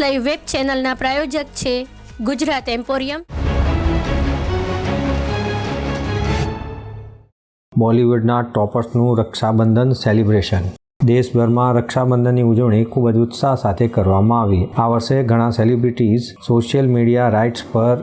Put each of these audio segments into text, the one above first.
Live web ચેનલના પ્રાયોજક છે Gujarat emporium. બોલિવૂડના ટોપર્સનું રક્ષાબંધન સેલિબ્રેશન। દેશભરમાં રક્ષાબંધનની ઉજવણી ખૂબ જ ઉત્સાહ સાથે કરવામાં આવી। આ વર્ષે ઘણા સેલિબ્રિટીઝ સોશિયલ મીડિયા રાઇટ્સ પર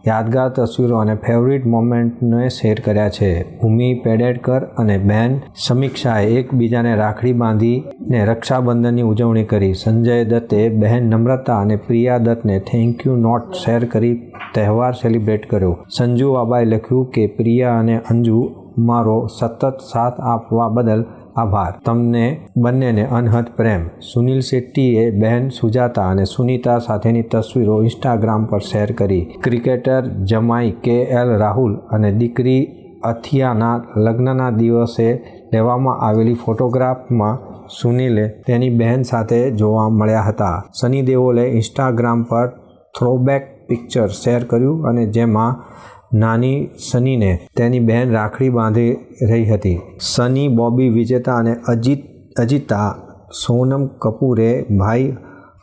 યાદગાર તસવીરો અને ફેવરિટ મોમેન્ટને શેર કર્યા છે। ભૂમિ પેડનેકર અને બહેન સમીક્ષાએ એકબીજાને રાખડી બાંધીને રક્ષાબંધનની ઉજવણી કરી। સંજય દત્તે બહેન નમ્રતા અને પ્રિયા દત્તને થેન્ક યુ નોટ શેર કરી તહેવાર સેલિબ્રેટ કર્યો। સંજુ બાબાએ લખ્યું કે પ્રિયા અને અંજુ મારો સતત સાથ આપવા બદલ આભાર, તમને બંનેને અનહદ પ્રેમ। સુનિલ શેટ્ટીએ બહેન સુજાતા અને સુનીતા સાથેની તસવીરો ઇન્સ્ટાગ્રામ પર શેર કરી। ક્રિકેટર જમાઈ KL રાહુલ અને દીકરી અથિયાના લગ્નના દિવસે લેવામાં આવેલી ફોટોગ્રાફમાં સુનિલે તેની બહેન સાથે જોવા મળ્યા હતા। સની દેઓલે ઇન્સ્ટાગ્રામ પર થ્રોબેક પિક્ચર શેર કર્યું અને જેમાં નાની સનીને તેની બહેન રાખડી બાંધી રહી હતી। સની, બોબી વિજેતા અને અજીતા સોનમ કપૂરે ભાઈ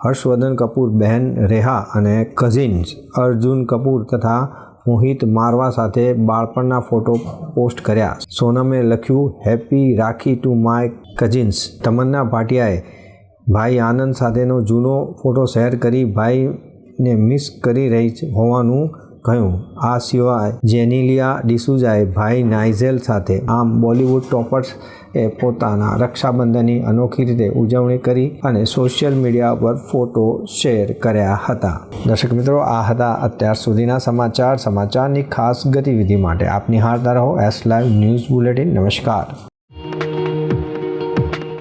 હર્ષવર્ધન કપૂર, બહેન રેહા અને કઝિન્સ અર્જુન કપૂર તથા મોહિત મારવા સાથે બાળપણના ફોટો પોસ્ટ કર્યા। સોનમે લખ્યું happy Rakhi to my cousins. Tamannaah ભાટિયાએ ભાઈ આનંદ સાથેનો જૂનો ફોટો શેર કરી ભાઈને મિસ કરી રહી હોવાનું કહ્યું। આ સિવાય જેનિલિયા ડિસૂઝાએ ભાઈ નાઇજેલ સાથે। આમ બોલિવૂડ ટોપર્સ એ પોતાના રક્ષાબંધનની અનોખી રીતે ઉજવણી કરી અને સોશિયલ મીડિયા પર ફોટો શેર કર્યા હતા। દર્શક મિત્રો, આ હતા અત્યાર સુધીના સમાચારની ખાસ ગતિવિધિ માટે આપ નિહાળતા રહો S Live ન્યૂઝ બુલેટિન। નમસ્કાર।